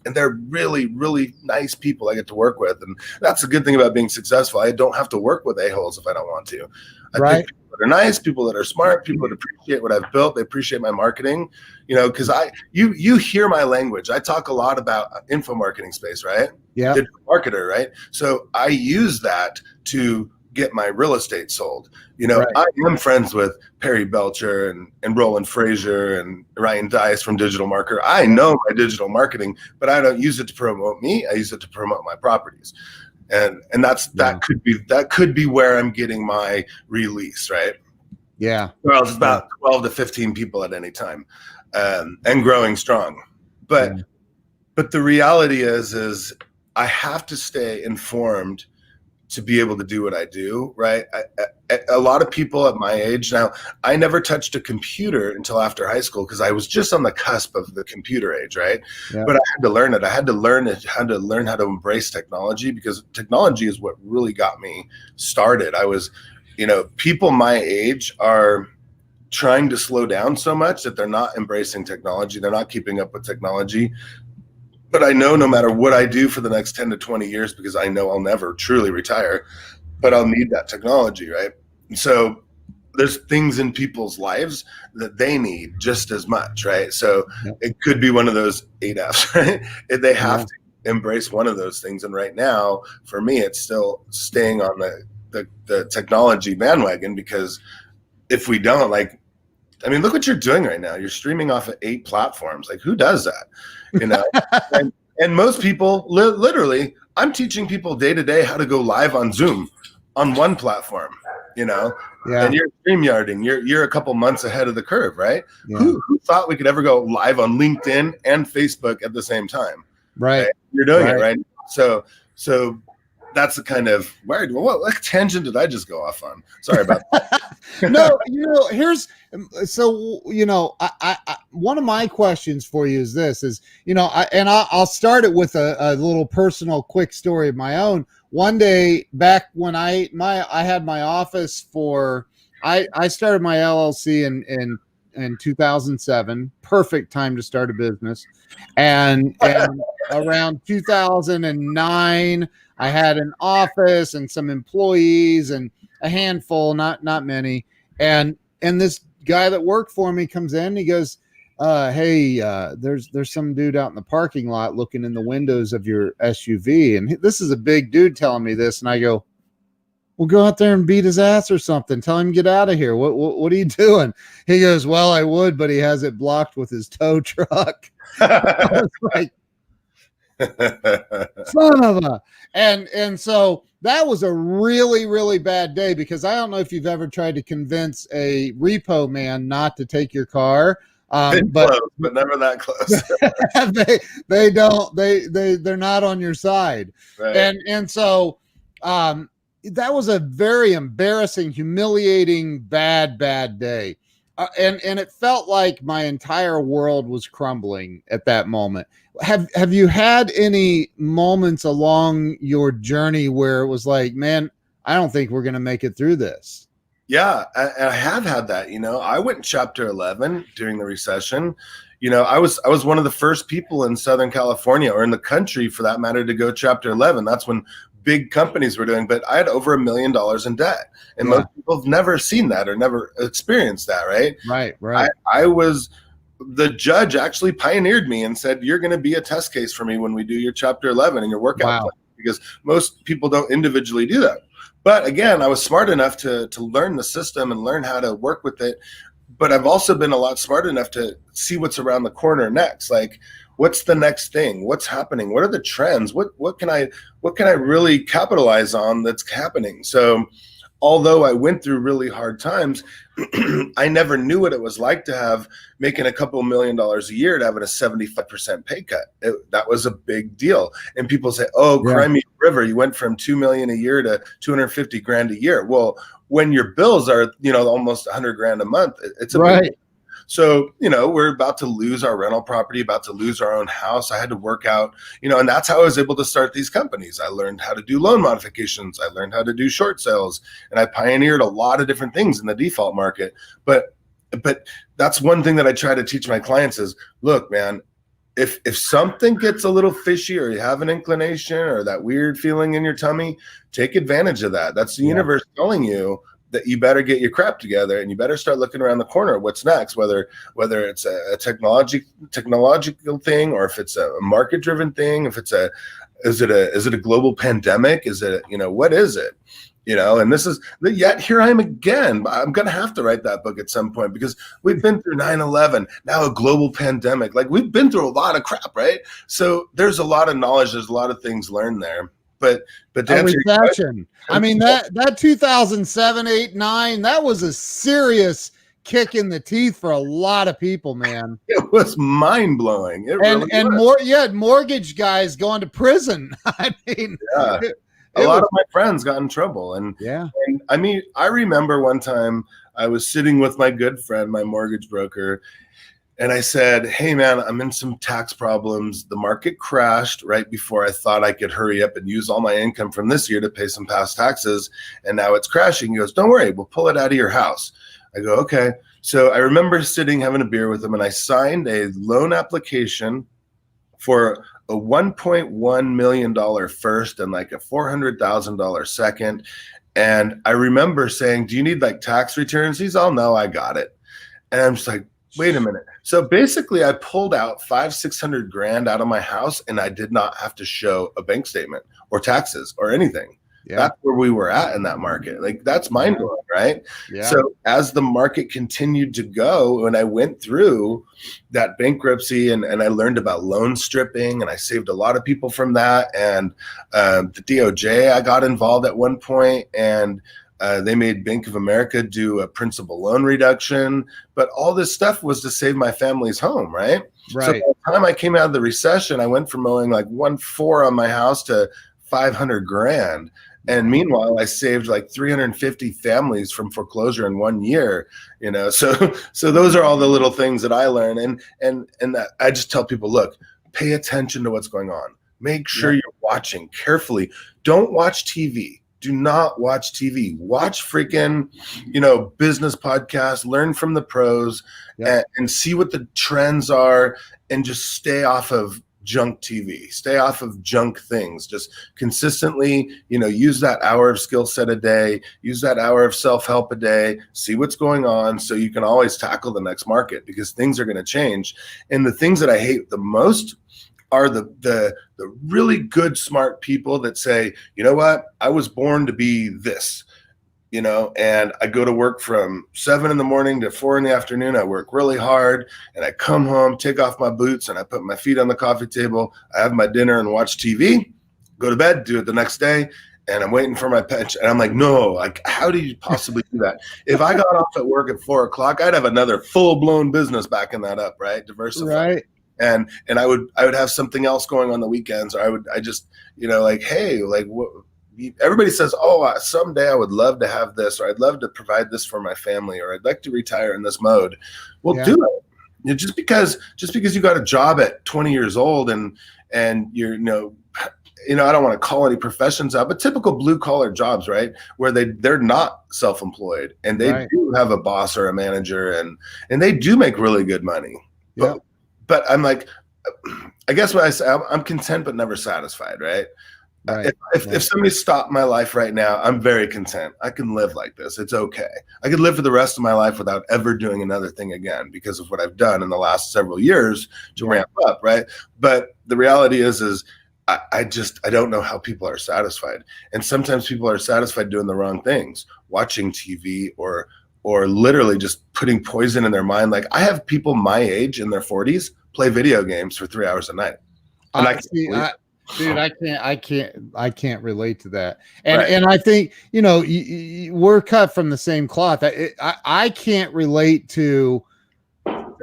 And they're really, really nice people I get to work with. And that's the good thing about being successful. I don't have to work with a-holes if I don't want to. I think people that are nice, people that are smart, people that appreciate what I've built, they appreciate my marketing, because you hear my language. I talk a lot about info marketing space, right? Yeah. Digital marketer, right? So I use that to get my real estate sold. I am friends with Perry Belcher and Roland Frazier and Ryan Dice from Digital Marketer. I know my digital marketing, but I don't use it to promote me. I use it to promote my properties. And that could be where I'm getting my release, right? Yeah. Well, it's about 12 to 15 people at any time, and growing strong. But the reality is I have to stay informed to be able to do what I do, right? A lot of people at my age now, I never touched a computer until after high school because I was just on the cusp of the computer age, right? Yeah. But I had to learn it. I had to learn how to embrace technology, because technology is what really got me started. I was, people my age are trying to slow down so much that they're not embracing technology. They're not keeping up with technology. But I know no matter what I do for the next 10 to 20 years, because I know I'll never truly retire, but I'll need that technology, right? So there's things in people's lives that they need just as much, right? So it could be one of those 8 Fs, right? They have to embrace one of those things. And right now, for me, it's still staying on the technology bandwagon, because if we don't, look what you're doing right now. You're streaming off of 8 platforms. Who does that? And most people, literally, I'm teaching people day to day how to go live on Zoom on one platform, and you're StreamYarding. You're a couple months ahead of the curve, right? Yeah. Who thought we could ever go live on LinkedIn and Facebook at the same time? Right. You're doing it, right? So that's the kind of what tangent did I just go off on? Sorry about that. No, I one of my questions for you is I'll start it with a little personal quick story of my own. One day back when I had my office I started my LLC in 2007, perfect time to start a business. And around 2009, I had an office and some employees and a handful, not many. And this guy that worked for me comes in, he goes, hey, there's some dude out in the parking lot looking in the windows of your SUV. And this is a big dude telling me this. And I go, well, go out there and beat his ass or something. Tell him to get out of here. What are you doing? He goes, well, I would, but he has it blocked with his tow truck. I was like, son of a. And so that was a really, really bad day, because I don't know if you've ever tried to convince a repo man not to take your car. But close, but never that close. They're not on your side. Right. And so that was a very embarrassing, humiliating, bad day. And it felt like my entire world was crumbling at that moment. Have you had any moments along your journey where it was like, man, I don't think we're going to make it through this? Yeah, I have had that. I went in Chapter 11 during the recession. I was one of the first people in Southern California, or in the country for that matter, to go Chapter 11. That's when big companies were doing, but I had over $1 million in debt, and most people have never seen that or never experienced that, right? Right. The judge actually pioneered me and said, you're going to be a test case for me when we do your Chapter 11 and your workout plan, because most people don't individually do that. But again, I was smart enough to learn the system and learn how to work with it. But I've also been a lot smart enough to see what's around the corner next. What's the next thing? What's happening? What are the trends? What can I really capitalize on that's happening? So although I went through really hard times, I never knew what it was like to have making a couple $1 million a year to having a 75% pay cut. That was a big deal. And people say, oh, Yeah. Crimea River, you went from 2 million a year to 250 grand a year. Well, when your bills are, almost 100 grand a month, it's a right. big. So, we're about to lose our rental property, about to lose our own house. I had to work out, and that's how I was able to start these companies. I learned how to do loan modifications. I learned how to do short sales, and I pioneered a lot of different things in the default market. But that's one thing that I try to teach my clients is, look, man, if something gets a little fishy or you have an inclination or that weird feeling in your tummy, take advantage of that. That's the universe telling you that you better get your crap together and you better start looking around the corner. What's next? Whether it's a technological thing, or if it's a market driven thing, if it's is it a global pandemic? Is it, what is it? And this is yet here I am again. I'm going to have to write that book at some point, because we've been through 9/11, now a global pandemic. Like, we've been through a lot of crap, right? So there's a lot of knowledge. There's a lot of things learned there. But to answer your question, I mean, that 2007, 8, 9, that was a serious kick in the teeth for a lot of people, man. It was mind blowing. Mortgage guys going to prison. I mean, a lot of my friends got in trouble. And I mean, I remember one time I was sitting with my good friend, my mortgage broker, and I said, hey, man, I'm in some tax problems. The market crashed right before I thought I could hurry up and use all my income from this year to pay some past taxes. And now it's crashing. He goes, don't worry, we'll pull it out of your house. I go, okay. So I remember sitting, having a beer with him, and I signed a loan application for a $1.1 million first and like a $400,000 second. And I remember saying, do you need like tax returns? He's all, no, I got it. And I'm just like, wait a minute. So basically I pulled out 500-600 grand out of my house, and I did not have to show a bank statement or taxes or anything. Yeah. That's where we were at in that market. Like, that's mind blowing, right? Yeah. So as the market continued to go, and I went through that bankruptcy and I learned about loan stripping, and I saved a lot of people from that. And the DOJ, I got involved at one point, and they made Bank of America do a principal loan reduction, but all this stuff was to save my family's home, right? So by the time I came out of the recession, I went from owing like 1.4 on my house to 500 grand. And meanwhile, I saved like 350 families from foreclosure in 1 year, so those are all the little things that I learned. And that I just tell people, look, pay attention to what's going on. Make sure you're watching carefully. Don't watch TV. Do not watch TV. Watch freaking, business podcasts, learn from the pros, and see what the trends are, and just stay off of junk TV, stay off of junk things. Just consistently, use that hour of skill set a day, use that hour of self-help a day, see what's going on, so you can always tackle the next market, because things are going to change. And the things that I hate the most are the really good, smart people that say, you know what, I was born to be this, and I go to work from 7 a.m. to 4 p.m. I work really hard, and I come home, take off my boots, and I put my feet on the coffee table. I have my dinner and watch TV, go to bed, do it the next day. And I'm waiting for my pension. And I'm like, no, like, how do you possibly do that? If I got off at work at 4 o'clock, I'd have another full blown business backing that up, right? Diversify. Right. And I would have something else going on the weekends, or I just, like, hey, like, what? Everybody says, oh, someday I would love to have this, or I'd love to provide this for my family, or I'd like to retire in this mode. Well, do it. Just because you got a job at 20 years old and you're, I don't want to call any professions out, but typical blue collar jobs, right? Where they're not self-employed, and they do have a boss or a manager, and they do make really good money. Yeah. But I'm like, I guess what I say, I'm content but never satisfied, right? If somebody stopped my life right now, I'm very content. I can live like this. It's okay. I could live for the rest of my life without ever doing another thing again, because of what I've done in the last several years to ramp up, right? But the reality is I don't know how people are satisfied. And sometimes people are satisfied doing the wrong things, watching TV or literally just putting poison in their mind. Like, I have people my age in their 40s play video games for 3 hours a night. And Dude, I can't relate to that. And Right. and I think, we're cut from the same cloth. I can't relate to.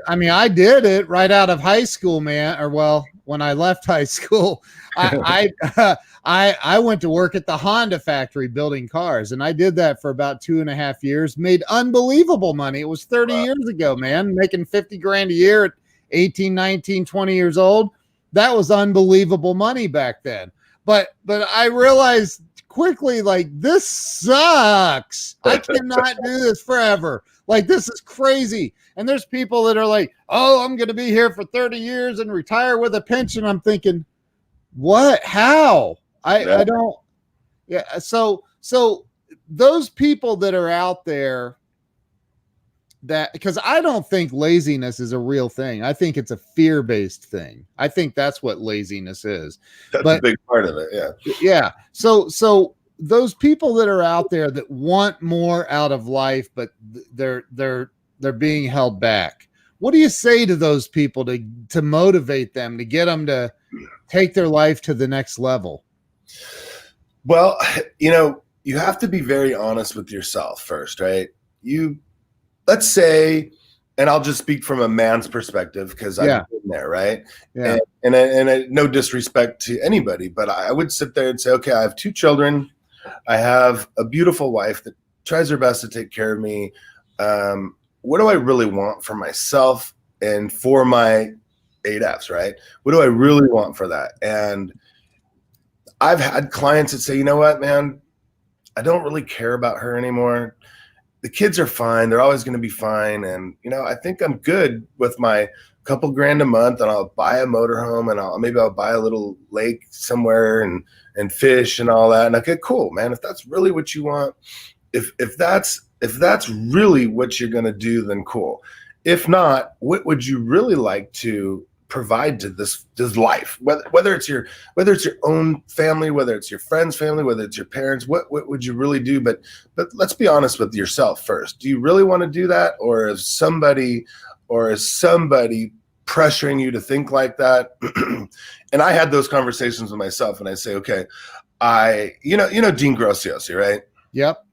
I mean, I did it right out of high school, man. Or well, when I left high school, I went to work at the Honda factory building cars, and I did that for about 2.5 years. Made unbelievable money. It was 30 Wow. years ago, man. Making 50 grand a year at 18, 19, 20 years old. That was unbelievable money back then. But I realized quickly, like, this sucks. I cannot do this forever. Like, this is crazy. And there's people that are like, oh, I'm going to be here for 30 years and retire with a pension. I'm thinking, what? How? I don't. Yeah. So those people that are out there, that, because I don't think laziness is a real thing. I think it's a fear-based thing. I think that's what laziness is. That's a big part of it. Yeah. Yeah. So those people that are out there that want more out of life, but they're being held back. What do you say to those people to motivate them, to get them to take their life to the next level? Well, you have to be very honest with yourself first, right? Let's say, and I'll just speak from a man's perspective because I've been there, right? Yeah. And no disrespect to anybody, but I would sit there and say, okay, I have 2 children. I have a beautiful wife that tries her best to take care of me. What do I really want for myself and for my 8Fs, right? What do I really want for that? And I've had clients that say, you know what, man, I don't really care about her anymore. The kids are fine. They're always going to be fine. And, I think I'm good with my couple grand a month, and I'll buy a motorhome, and maybe I'll buy a little lake somewhere and fish and all that. And okay, cool, man. If that's really what you want, if that's really what you're going to do, then cool. If not, what would you really like to provide to this life? Whether it's your own family, whether it's your friend's family, whether it's your parents, what would you really do? But let's be honest with yourself first. Do you really want to do that, or is somebody pressuring you to think like that? And I had those conversations with myself, and I say, okay, Dean Grossiosi, right? Yep.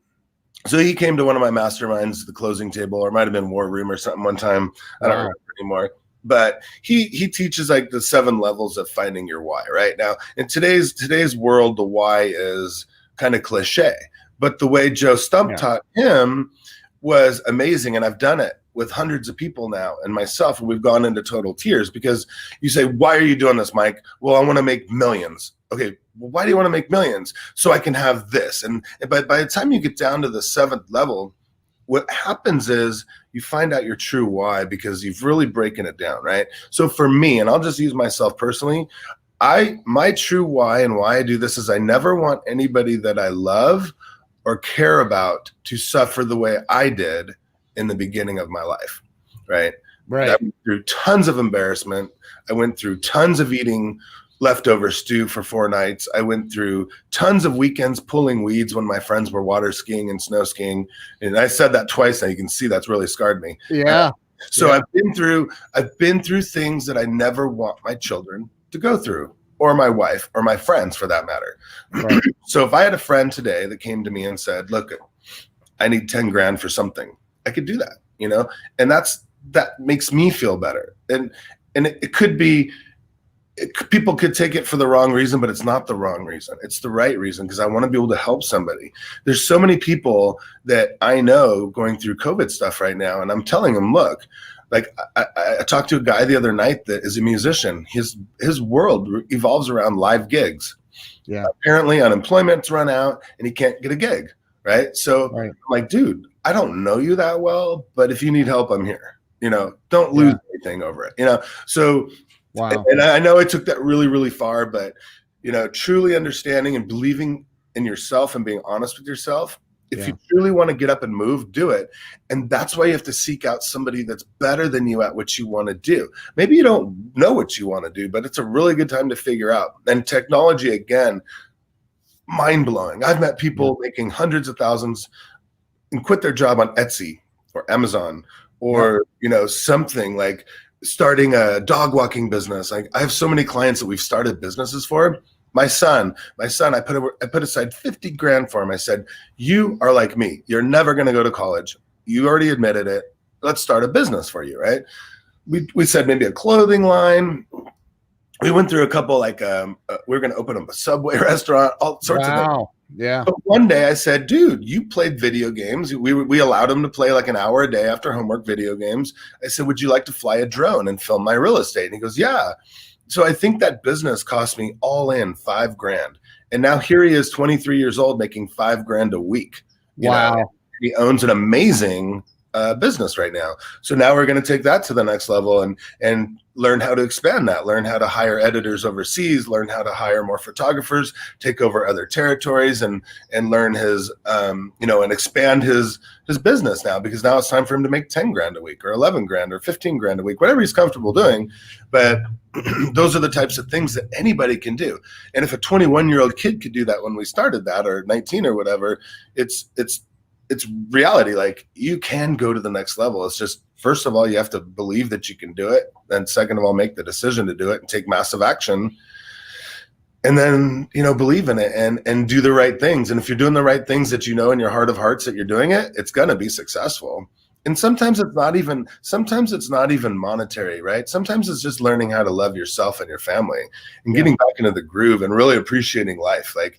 So he came to one of my masterminds, the closing table, or it might have been War Room or something one time. I don't remember anymore. But he teaches like the 7 levels of finding your why. Right now, in today's world, the why is kind of cliche. But the way Joe Stump taught him was amazing, and I've done it with hundreds of people now and myself, and we've gone into total tears because you say, "Why are you doing this, Mike?" Well, I want to make millions. Okay, well, why do you want to make millions? So I can have this. And by the time you get down to the 7th level, what happens is you find out your true why, because you've really broken it down, right? So for me, and I'll just use myself personally, my true why and why I do this is I never want anybody that I love or care about to suffer the way I did in the beginning of my life, right? Right. I went through tons of embarrassment. I went through tons of eating leftover stew for 4 nights. I went through tons of weekends pulling weeds when my friends were water skiing and snow skiing. And I said that twice, and you can see that's really scarred me. Yeah. So I've been through things that I never want my children to go through, or my wife, or my friends for that matter. Right. So if I had a friend today that came to me and said, look, I need 10 grand for something, I could do that, and that makes me feel better. And it could be, people could take it for the wrong reason, but it's not the wrong reason. It's the right reason, because I want to be able to help somebody. There's so many people that I know going through COVID stuff right now, and I'm telling them, look, like I talked to a guy the other night that is a musician. His world evolves around live gigs. Yeah. Apparently unemployment's run out and he can't get a gig, right? So I'm like, dude, I don't know you that well, but if you need help, I'm here. Don't lose anything over it. So wow. And I know I took that really, really far, but truly understanding and believing in yourself and being honest with yourself. If you truly want to get up and move, do it. And that's why you have to seek out somebody that's better than you at what you want to do. Maybe you don't know what you want to do, but it's a really good time to figure out. And technology, again, mind-blowing. I've met people making hundreds of thousands and quit their job on Etsy or Amazon or, something like starting a dog walking business. Like I have so many clients that we've started businesses for, My son, I put aside 50 grand for him. I said, you are like me. You're never going to go to college. You already admitted it. Let's start a business for you, right? We said maybe a clothing line. We went through a couple, we were going to open up a Subway restaurant, all sorts of things. Yeah. But one day I said, dude, you played video games. We allowed him to play like an hour a day after homework video games. I said, would you like to fly a drone and film my real estate? And he goes, yeah. So I think that business cost me all in $5,000. And now here he is, 23 years old, making $5,000 a week. Wow. He owns an amazing business right now. So now we're going to take that to the next level and learn how to expand that, learn how to hire editors overseas, learn how to hire more photographers, take over other territories, and learn his, and expand his business now, because now it's time for him to make $10,000 a week or $11,000 or $15,000 a week, whatever he's comfortable doing. But those are the types of things that anybody can do. And if a 21-year-old kid could do that when we started that, or 19 or whatever, it's reality. Like, you can go to the next level. It's just, first of all, you have to believe that you can do it. And second of all, make the decision to do it and take massive action. And then, believe in it and do the right things. And if you're doing the right things that in your heart of hearts that you're doing it, it's going to be successful. And sometimes it's not even monetary, right? Sometimes it's just learning how to love yourself and your family and getting back into the groove and really appreciating life. Like,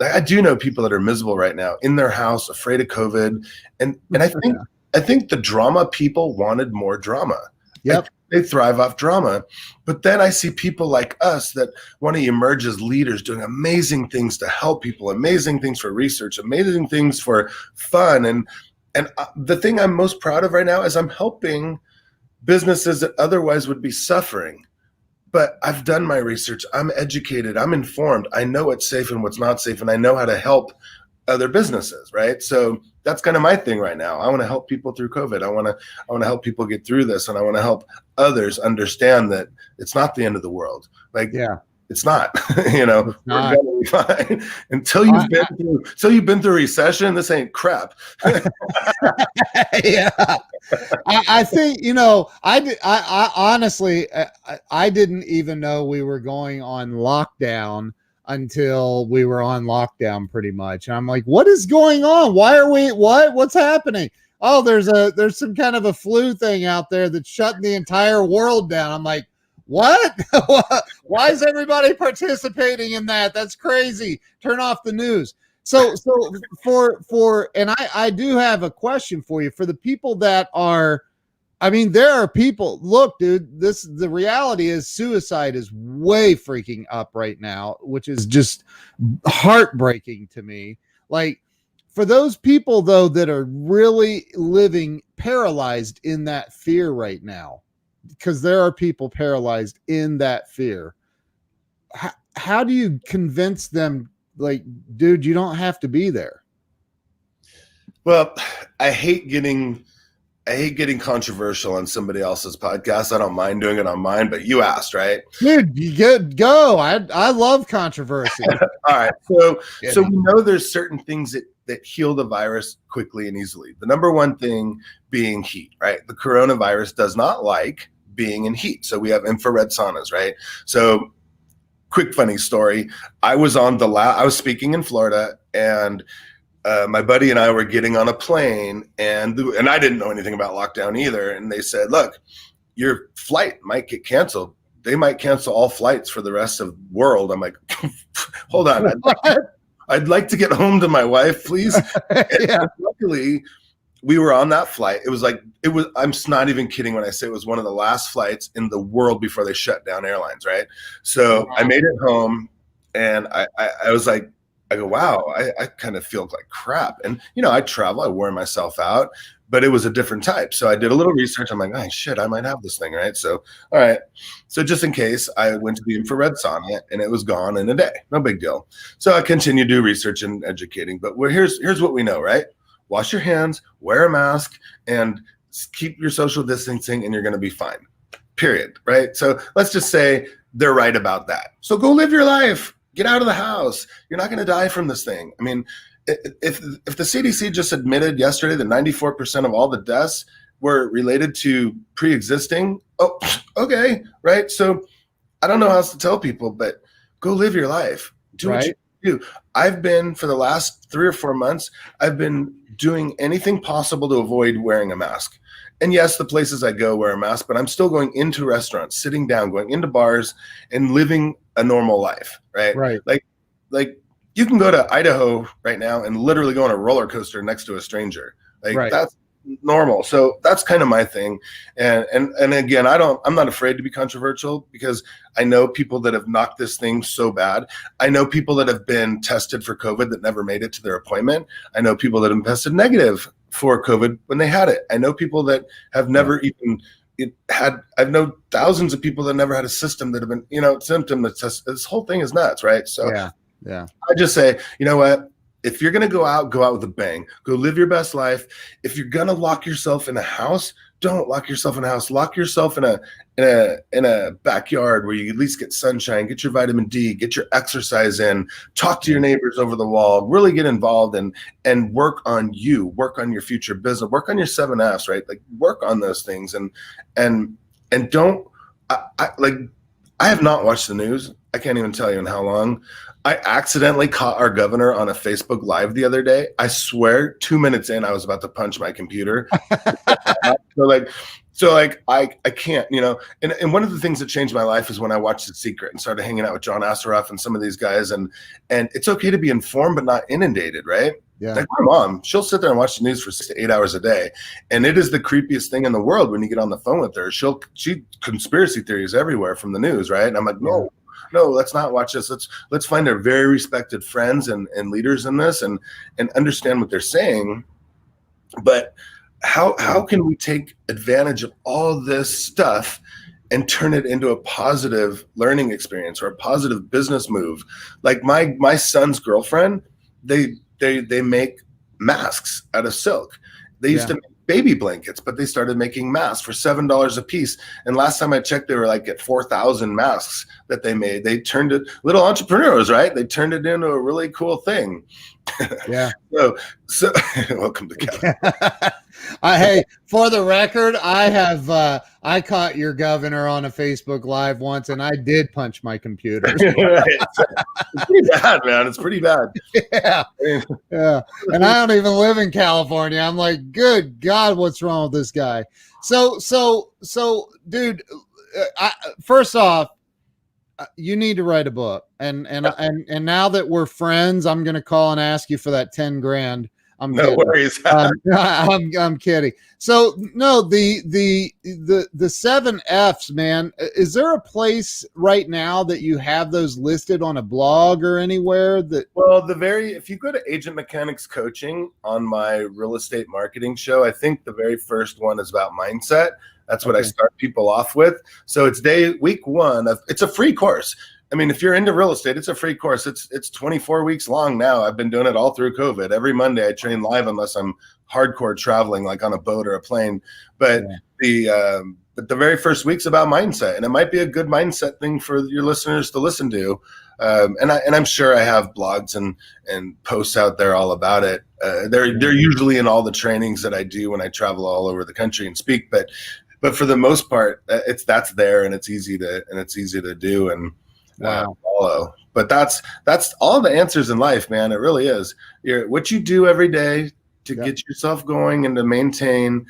I do know people that are miserable right now in their house, afraid of COVID. And I think the drama people wanted more drama. Yep. They thrive off drama. But then I see people like us that want to emerge as leaders, doing amazing things to help people, amazing things for research, amazing things for fun. And the thing I'm most proud of right now is I'm helping businesses that otherwise would be suffering. But I've done my research. I'm educated. I'm informed. I know what's safe and what's not safe, and I know how to help other businesses, right? So that's kind of my thing right now. I want to help people through COVID. I want to help people get through this, and I want to help others understand that it's not the end of the world. Like, it's not. We're gonna be fine until you've been through a recession. This ain't crap. Yeah. I think, I honestly, I didn't even know we were going on lockdown until we were on lockdown pretty much. And I'm like, what is going on? What's happening? Oh, there's some kind of a flu thing out there that's shutting the entire world down. I'm like, what? Why is everybody participating in that? That's crazy. Turn off the news. So and I do have a question for you. For the people that are, there are people, look, dude, the reality is suicide is way freaking up right now, which is just heartbreaking to me. Like, for those people though, that are really living paralyzed in that fear right now, because there are people paralyzed in that fear. How do you convince them, like, dude, you don't have to be there? Well, I hate getting controversial on somebody else's podcast. I don't mind doing it on mine, but you asked, right? Dude, you go. I love controversy. All right. So we know there's certain things that heal the virus quickly and easily. The number one thing being heat, right? The coronavirus does not like being in heat. So we have infrared saunas, right? So quick funny story. I was speaking in Florida, and my buddy and I were getting on a plane, and I didn't know anything about lockdown either. And they said, look, your flight might get canceled. They might cancel all flights for the rest of the world. I'm like, hold on. I'd like to get home to my wife, please. Yeah. Luckily, we were on that flight. I'm not even kidding when I say it was one of the last flights in the world before they shut down airlines, right? So I made it home, and I was like, I go, wow, I kind of feel like crap. And, I travel, I wore myself out, but it was a different type. So I did a little research. I'm like, oh, shit, I might have this thing, right? So, all right. So just in case, I went to the infrared sauna, and it was gone in a day. No big deal. So I continued to do research and educating. But here's what we know, right? Wash your hands, wear a mask, and keep your social distancing, and you're going to be fine, period, right? So let's just say they're right about that. So go live your life. Get out of the house. You're not going to die from this thing. If the CDC just admitted yesterday that 94% of all the deaths were related to pre-existing, oh, okay, right? So I don't know how else to tell people, but go live your life. Do what you do. I've been, for the last 3 or 4 months, I've been doing anything possible to avoid wearing a mask. And yes, the places I go wear a mask, but I'm still going into restaurants, sitting down, going into bars, and living a normal life, right? Right. Like you can go to Idaho right now and literally go on a roller coaster next to a stranger. Like that's normal. So that's kind of my thing. And again, I'm not afraid to be controversial, because I know people that have knocked this thing so bad. I know people that have been tested for COVID that never made it to their appointment. I know people that have tested negative for COVID when they had it. I know people that have never even I've known thousands of people that never had a system that have been, symptom that test. This whole thing is nuts, right? So yeah. I just say, you know what? If you're going to go out with a bang. Go live your best life. If you're going to lock yourself in a house, don't lock yourself in a house. Lock yourself in a backyard where you at least get sunshine, get your vitamin D, get your exercise in, talk to your neighbors over the wall, really get involved and work on you, work on your future business, work on your 7 Fs, right? Like work on those things and don't I have not watched the news. I can't even tell you in how long. I accidentally caught our governor on a Facebook Live the other day. I swear 2 minutes in, I was about to punch my computer. So I can't, and one of the things that changed my life is when I watched The Secret and started hanging out with John Assaraf and some of these guys. And it's okay to be informed, but not inundated, right? Yeah. Like my mom, she'll sit there and watch the news for 6 to 8 hours a day. And it is the creepiest thing in the world when you get on the phone with her. She conspiracy theories everywhere from the news, right? And I'm like, no, let's not watch this. Let's find our very respected friends and leaders in this and understand what they're saying. But how can we take advantage of all this stuff and turn it into a positive learning experience or a positive business move? Like my son's girlfriend, they make masks out of silk. They used to make baby blankets, but they started making masks for $7 a piece. And last time I checked, they were like at 4,000 masks that they made. They turned it, little entrepreneurs, right? They turned it into a really cool thing. Yeah. So welcome to Kevin. Hey, for the record, I caught your governor on a Facebook Live once, and I did punch my computer. It's pretty bad, man. It's pretty bad. Yeah. And I don't even live in California. I'm like, good God, what's wrong with this guy? So, dude, first off, you need to write a book, and now that we're friends, I'm going to call and ask you for that 10 grand. No kidding. worries. I'm kidding. So no, the 7 Fs, man. Is there a place right now that you have those listed on a blog or anywhere that? Well, if you go to Agent Mechanics Coaching on my real estate marketing show, I think the very first one is about mindset. That's what I start people off with. So it's week 1 it's a free course. I mean, if you're into real estate, it's a free course. It's 24 weeks long now. I've been doing it all through COVID. Every Monday I train live unless I'm hardcore traveling, like on a boat or a plane. But the very first week's about mindset, and it might be a good mindset thing for your listeners to listen to. And I'm sure I have blogs and posts out there all about it. They're usually in all the trainings that I do when I travel all over the country and speak. But for the most part, that's there, and it's easy to do and follow. But that's all the answers in life, man. It really is. What you do every day to get yourself going and to maintain,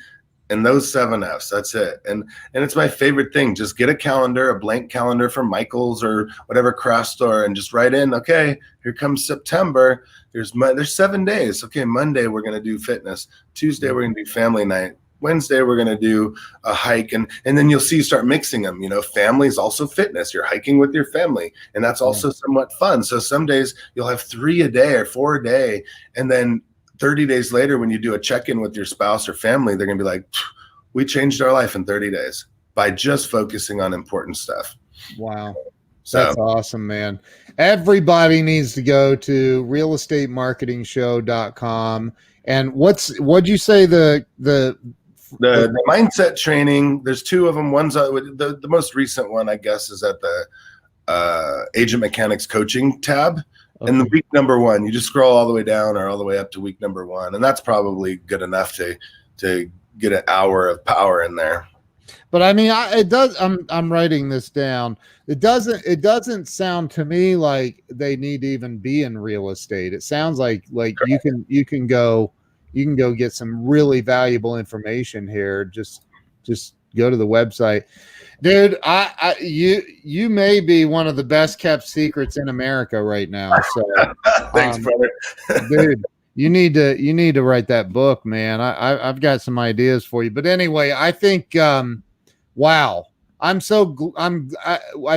and those 7 Fs. That's it. And it's my favorite thing. Just get a blank calendar from Michael's or whatever craft store, and just write in, okay, here comes September. There's 7 days. Okay, Monday we're gonna do fitness. Tuesday we're gonna do family night. Wednesday we're going to do a hike, and then you'll see you start mixing them. Family is also fitness. You're hiking with your family, and that's also somewhat fun. So some days you'll have 3 a day or 4 a day, and then 30 days later when you do a check-in with your spouse or family, they're going to be like, we changed our life in 30 days by just focusing on important stuff. Wow. That's awesome, man. Everybody needs to go to realestatemarketingshow.com. And what'd you say the mindset training, there's 2 of them. One's the most recent one, I guess, is at the Agent Mechanics Coaching tab. Okay. And the week number 1, you just scroll all the way down or all the way up to week number 1. And that's probably good enough to get an hour of power in there. But I mean, it does. I'm writing this down. It doesn't sound to me like they need to even be in real estate. It sounds like you can go get some really valuable information here. Just go to the website, dude. You may be one of the best kept secrets in America right now. So, Thanks, um, brother. dude, you need to write that book, man. I've got some ideas for you. But anyway, I think wow. I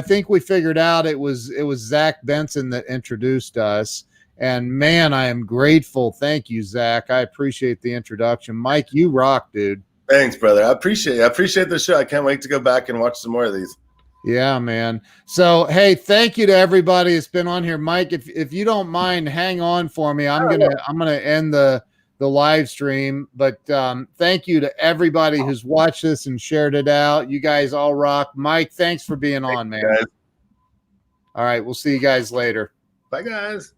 think we figured out it was Zach Benson that introduced us. And man, I am grateful. Thank you, Zach. I appreciate the introduction. Mike, you rock, dude. Thanks, brother. I appreciate it. I appreciate the show. I can't wait to go back and watch some more of these. Yeah, man. So, hey, thank you to everybody that's been on here. Mike, if you don't mind, hang on for me. I'm gonna end the live stream. But thank you to everybody who's watched this and shared it out. You guys all rock. Mike, thanks for being on, man. Guys. All right, we'll see you guys later. Bye, guys.